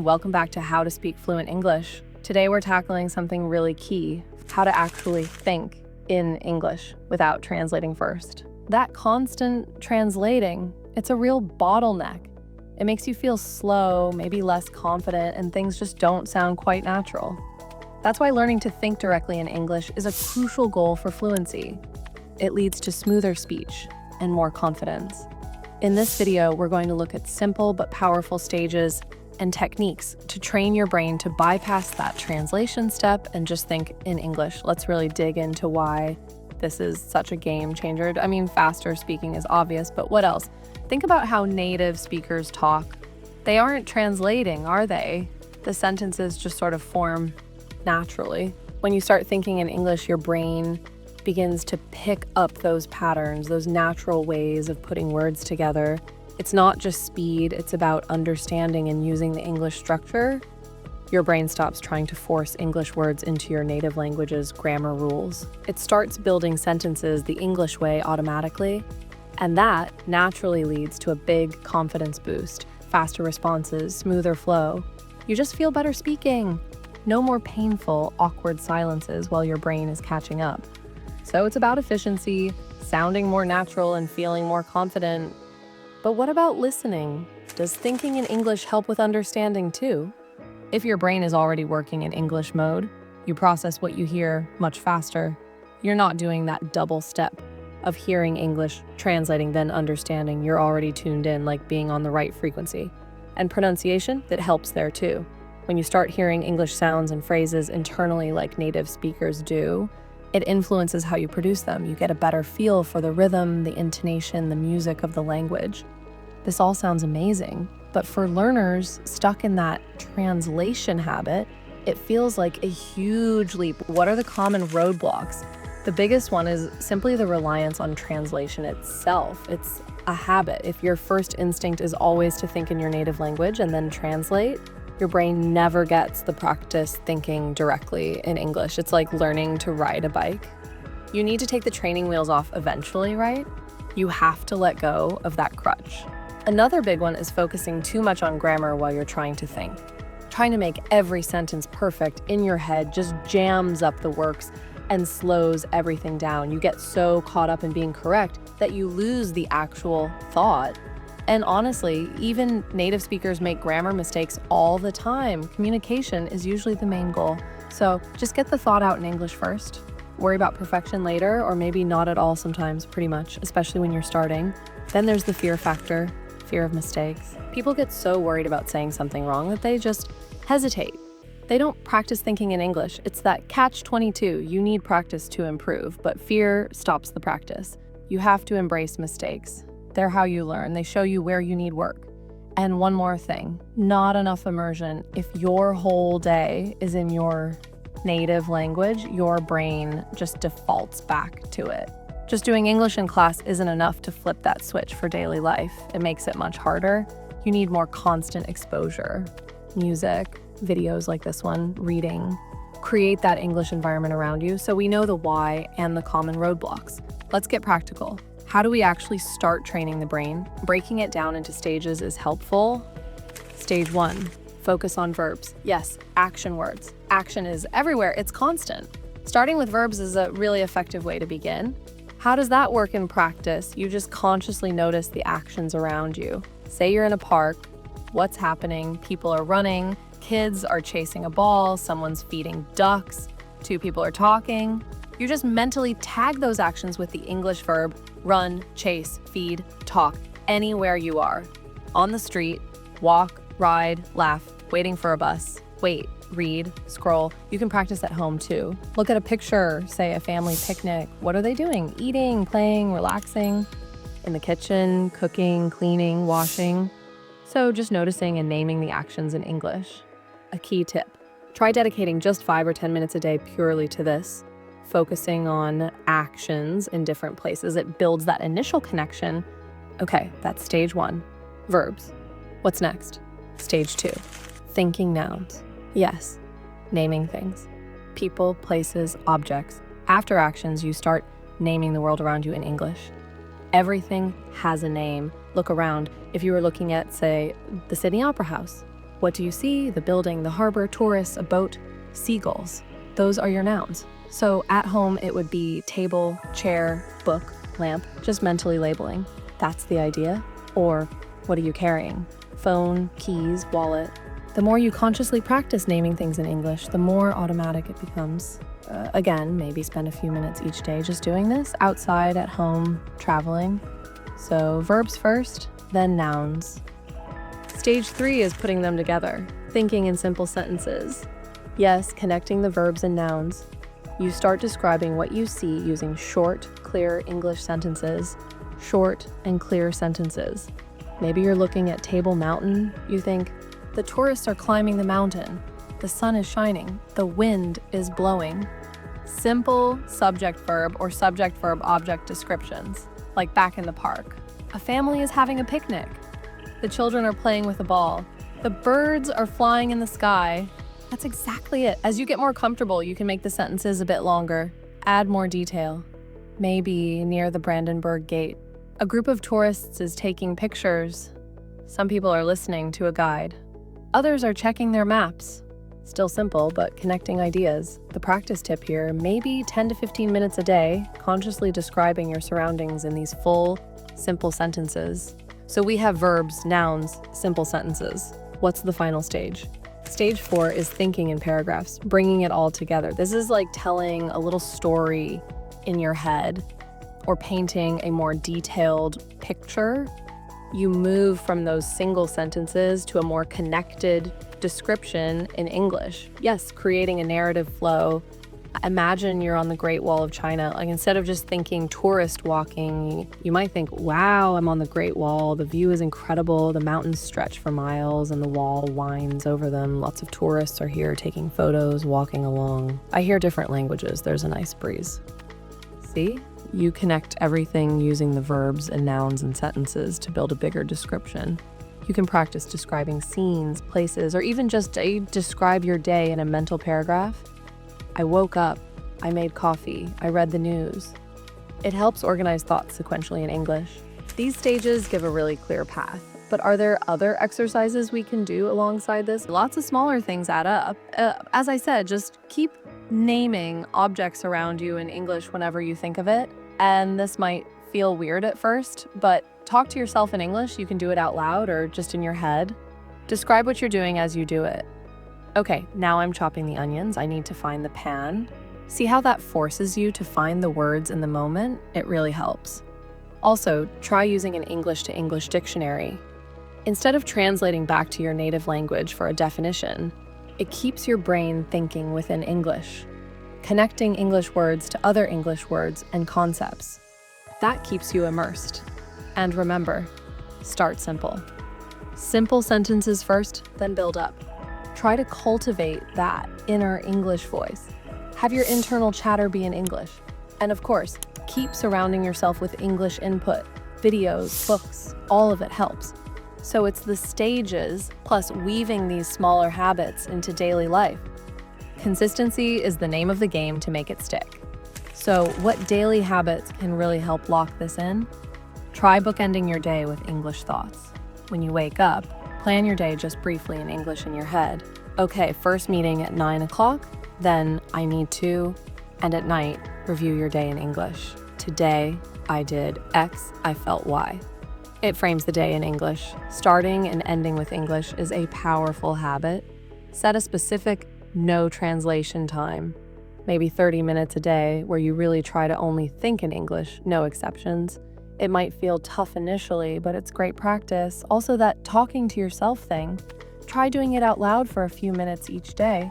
Welcome back to How to Speak Fluent English. Today we're tackling something really key, how to actually think in English without translating first. That constant translating, it's a real bottleneck. It makes you feel slow, maybe less confident, and things just don't sound quite natural. That's why learning to think directly in English is a crucial goal for fluency. It leads to smoother speech and more confidence. In this video, we're going to look at simple but powerful stages and techniques to train your brain to bypass that translation step and just think in English. Let's really dig into why this is such a game changer. I mean, faster speaking is obvious, but what else? Think about how native speakers talk. They aren't translating, are they? The sentences just sort of form naturally. When you start thinking in English, your brain begins to pick up those patterns, those natural ways of putting words together. It's not just speed, it's about understanding and using the English structure. Your brain stops trying to force English words into your native language's grammar rules. It starts building sentences the English way automatically, and that naturally leads to a big confidence boost, faster responses, smoother flow. You just feel better speaking. No more painful, awkward silences while your brain is catching up. So it's about efficiency, sounding more natural, and feeling more confident. But what about listening? Does thinking in English help with understanding too? If your brain is already working in English mode, you process what you hear much faster. You're not doing that double step of hearing English, translating, then understanding. You're already tuned in, like being on the right frequency. And pronunciation, that helps there too. When you start hearing English sounds and phrases internally like native speakers do, it influences how you produce them. You get a better feel for the rhythm, the intonation, the music of the language. This all sounds amazing, but for learners stuck in that translation habit, it feels like a huge leap. What are the common roadblocks? The biggest one is simply the reliance on translation itself. It's a habit. If your first instinct is always to think in your native language and then translate, your brain never gets the practice thinking directly in English. It's like learning to ride a bike. You need to take the training wheels off eventually, right? You have to let go of that crutch. Another big one is focusing too much on grammar while you're trying to think. Trying to make every sentence perfect in your head just jams up the works and slows everything down. You get so caught up in being correct that you lose the actual thought. And honestly, even native speakers make grammar mistakes all the time. Communication is usually the main goal. So just get the thought out in English first. Worry about perfection later, or maybe not at all sometimes, pretty much, especially when you're starting. Then there's the fear factor, fear of mistakes. People get so worried about saying something wrong that they just hesitate. They don't practice thinking in English. It's that catch-22. You need practice to improve, but fear stops the practice. You have to embrace mistakes. They're how you learn. They show you where you need work. And one more thing, not enough immersion. If your whole day is in your native language, your brain just defaults back to it. Just doing English in class isn't enough to flip that switch for daily life. It makes it much harder. You need more constant exposure. Music, videos like this one, reading. Create that English environment around you so we know the why and the common roadblocks. Let's get practical. How do we actually start training the brain? Breaking it down into stages is helpful. Stage 1, focus on verbs. Yes, action words. Action is everywhere, it's constant. Starting with verbs is a really effective way to begin. How does that work in practice? You just consciously notice the actions around you. Say you're in a park, what's happening? People are running, kids are chasing a ball, someone's feeding ducks, 2 people are talking. You just mentally tag those actions with the English verb run, chase, feed, talk, anywhere you are. On the street, walk, ride, laugh, waiting for a bus, wait, read, scroll. You can practice at home too. Look at a picture, say a family picnic. What are they doing? Eating, playing, relaxing, in the kitchen, cooking, cleaning, washing. So just noticing and naming the actions in English. A key tip, try dedicating just 5 or 10 minutes a day purely to this. Focusing on actions in different places. It builds that initial connection. Okay, that's stage 1, verbs. What's next? Stage 2, thinking nouns. Yes, naming things. People, places, objects. After actions, you start naming the world around you in English. Everything has a name. Look around. If you were looking at, say, the Sydney Opera House, What do you see? The building, the harbor, tourists, a boat, seagulls. Those are your nouns. So at home, it would be table, chair, book, lamp, just mentally labeling. That's the idea. Or what are you carrying? Phone, keys, wallet. The more you consciously practice naming things in English, the more automatic it becomes. Again, maybe spend a few minutes each day just doing this, outside, at home, traveling. So verbs first, then nouns. Stage 3 is putting them together, thinking in simple sentences. Yes, connecting the verbs and nouns. You start describing what you see using short, clear English sentences, short and clear sentences. Maybe you're looking at Table Mountain. You think, the tourists are climbing the mountain. The sun is shining. The wind is blowing. Simple subject-verb or subject-verb-object descriptions, like back in the park. A family is having a picnic. The children are playing with a ball. The birds are flying in the sky. That's exactly it. As you get more comfortable, you can make the sentences a bit longer, add more detail. Maybe near the Brandenburg Gate. A group of tourists is taking pictures. Some people are listening to a guide. Others are checking their maps. Still simple, but connecting ideas. The practice tip here, maybe 10 to 15 minutes a day, consciously describing your surroundings in these full, simple sentences. So we have verbs, nouns, simple sentences. What's the final stage? Stage 4 is thinking in paragraphs, bringing it all together. This is like telling a little story in your head or painting a more detailed picture. You move from those single sentences to a more connected description in English. Yes, creating a narrative flow. Imagine you're on the Great Wall of China. Like instead of just thinking tourist walking, you might think, wow, I'm on the Great Wall. The view is incredible. The mountains stretch for miles and the wall winds over them. Lots of tourists are here taking photos, walking along. I hear different languages. There's a nice breeze. See? You connect everything using the verbs and nouns and sentences to build a bigger description. You can practice describing scenes, places, or even just describe your day in a mental paragraph. I woke up, I made coffee, I read the news. It helps organize thoughts sequentially in English. These stages give a really clear path, but are there other exercises we can do alongside this? Lots of smaller things add up. As I said, just keep naming objects around you in English whenever you think of it. And this might feel weird at first, but talk to yourself in English. You can do it out loud or just in your head. Describe what you're doing as you do it. Okay, now I'm chopping the onions. I need to find the pan. See how that forces you to find the words in the moment? It really helps. Also, try using an English to English dictionary. Instead of translating back to your native language for a definition, it keeps your brain thinking within English, connecting English words to other English words and concepts. That keeps you immersed. And remember, start simple. Simple sentences first, then build up. Try to cultivate that inner English voice. Have your internal chatter be in English. And of course, keep surrounding yourself with English input. Videos, books, all of it helps. So it's the stages plus weaving these smaller habits into daily life. Consistency is the name of the game to make it stick. So what daily habits can really help lock this in? Try bookending your day with English thoughts. When you wake up, plan your day just briefly in English in your head. Okay, first meeting at 9 o'clock, then I need to, and at night, review your day in English. Today, I did X, I felt Y. It frames the day in English. Starting and ending with English is a powerful habit. Set a specific no translation time, maybe 30 minutes a day, where you really try to only think in English, no exceptions. It might feel tough initially, but it's great practice. Also, that talking to yourself thing. Try doing it out loud for a few minutes each day.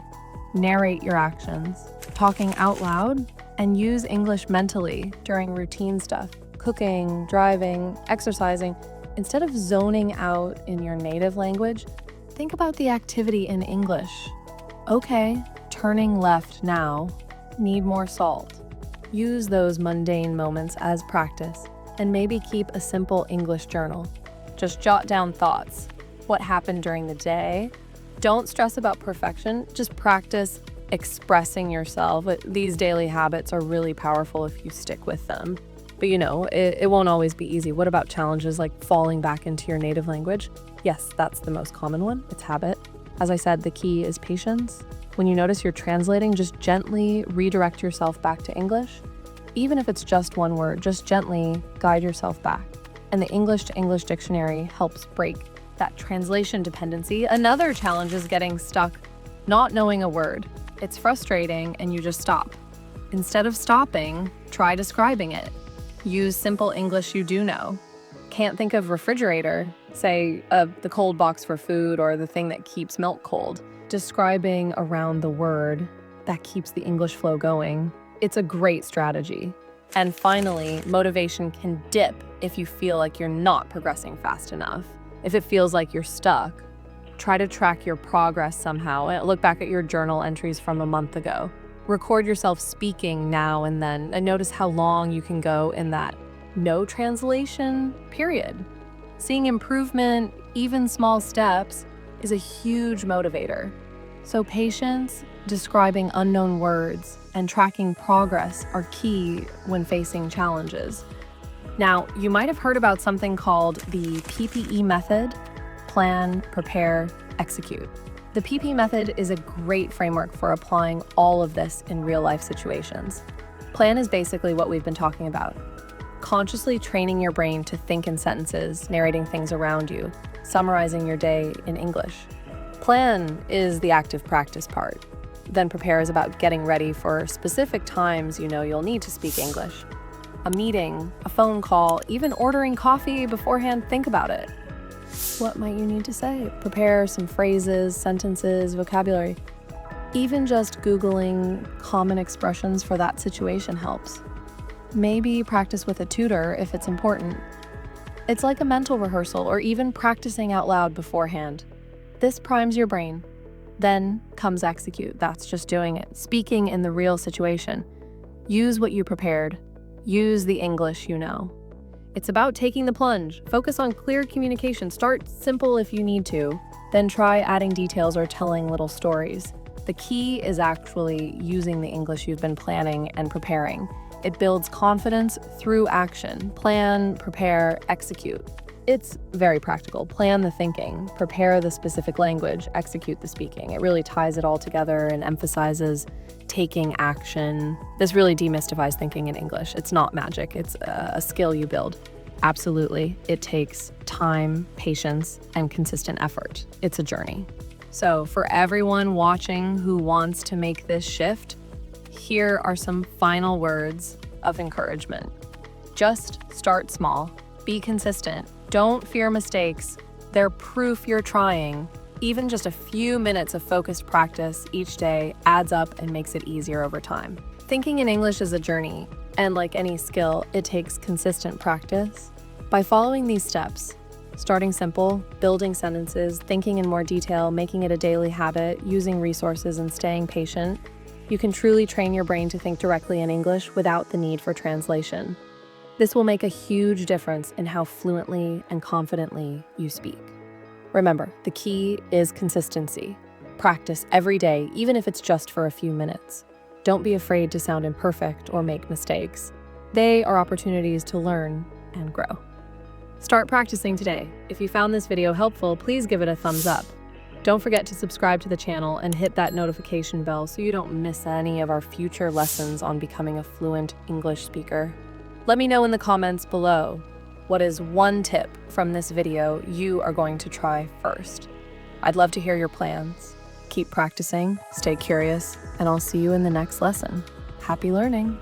Narrate your actions. Talking out loud, and use English mentally during routine stuff. Cooking, driving, exercising. Instead of zoning out in your native language, think about the activity in English. Okay, turning left now. Need more salt. Use those mundane moments as practice. And maybe keep a simple English journal. Just jot down thoughts. What happened during the day? Don't stress about perfection. Just practice expressing yourself. These daily habits are really powerful if you stick with them. But it won't always be easy. What about challenges like falling back into your native language? Yes, that's the most common one. It's habit. As I said, the key is patience. When you notice you're translating, just gently redirect yourself back to English. Even if it's just one word, just gently guide yourself back. And the English to English dictionary helps break that translation dependency. Another challenge is getting stuck not knowing a word. It's frustrating and you just stop. Instead of stopping, try describing it. Use simple English you do know. Can't think of refrigerator, say the cold box for food or the thing that keeps milk cold. Describing around the word that keeps the English flow going. It's a great strategy. And finally, motivation can dip if you feel like you're not progressing fast enough. If it feels like you're stuck, try to track your progress somehow. Look back at your journal entries from a month ago. Record yourself speaking now and then and notice how long you can go in that no translation period. Seeing improvement, even small steps, is a huge motivator. So patience, describing unknown words, and tracking progress are key when facing challenges. Now, you might have heard about something called the PPE method: plan, prepare, execute. The PP method is a great framework for applying all of this in real-life situations. Plan is basically what we've been talking about. Consciously training your brain to think in sentences, narrating things around you, summarizing your day in English. Plan is the active practice part. Then prepare is about getting ready for specific times you know you'll need to speak English. A meeting, a phone call, even ordering coffee beforehand, think about it. What might you need to say? Prepare some phrases, sentences, vocabulary. Even just Googling common expressions for that situation helps. Maybe practice with a tutor if it's important. It's like a mental rehearsal or even practicing out loud beforehand. This primes your brain. Then comes execute. That's just doing it. Speaking in the real situation. Use what you prepared. Use the English you know. It's about taking the plunge. Focus on clear communication. Start simple if you need to. Then try adding details or telling little stories. The key is actually using the English you've been planning and preparing. It builds confidence through action. Plan, prepare, execute. It's very practical. Plan the thinking, prepare the specific language, execute the speaking. It really ties it all together and emphasizes taking action. This really demystifies thinking in English. It's not magic. It's a skill you build. Absolutely. It takes time, patience, and consistent effort. It's a journey. So for everyone watching who wants to make this shift, here are some final words of encouragement. Just start small. Be consistent. Don't fear mistakes. They're proof you're trying. Even just a few minutes of focused practice each day adds up and makes it easier over time. Thinking in English is a journey, and like any skill, it takes consistent practice. By following these steps, starting simple, building sentences, thinking in more detail, making it a daily habit, using resources, and staying patient, you can truly train your brain to think directly in English without the need for translation. This will make a huge difference in how fluently and confidently you speak. Remember, the key is consistency. Practice every day, even if it's just for a few minutes. Don't be afraid to sound imperfect or make mistakes. They are opportunities to learn and grow. Start practicing today. If you found this video helpful, please give it a thumbs up. Don't forget to subscribe to the channel and hit that notification bell so you don't miss any of our future lessons on becoming a fluent English speaker. Let me know in the comments below, what is one tip from this video you are going to try first? I'd love to hear your plans. Keep practicing, stay curious, and I'll see you in the next lesson. Happy learning!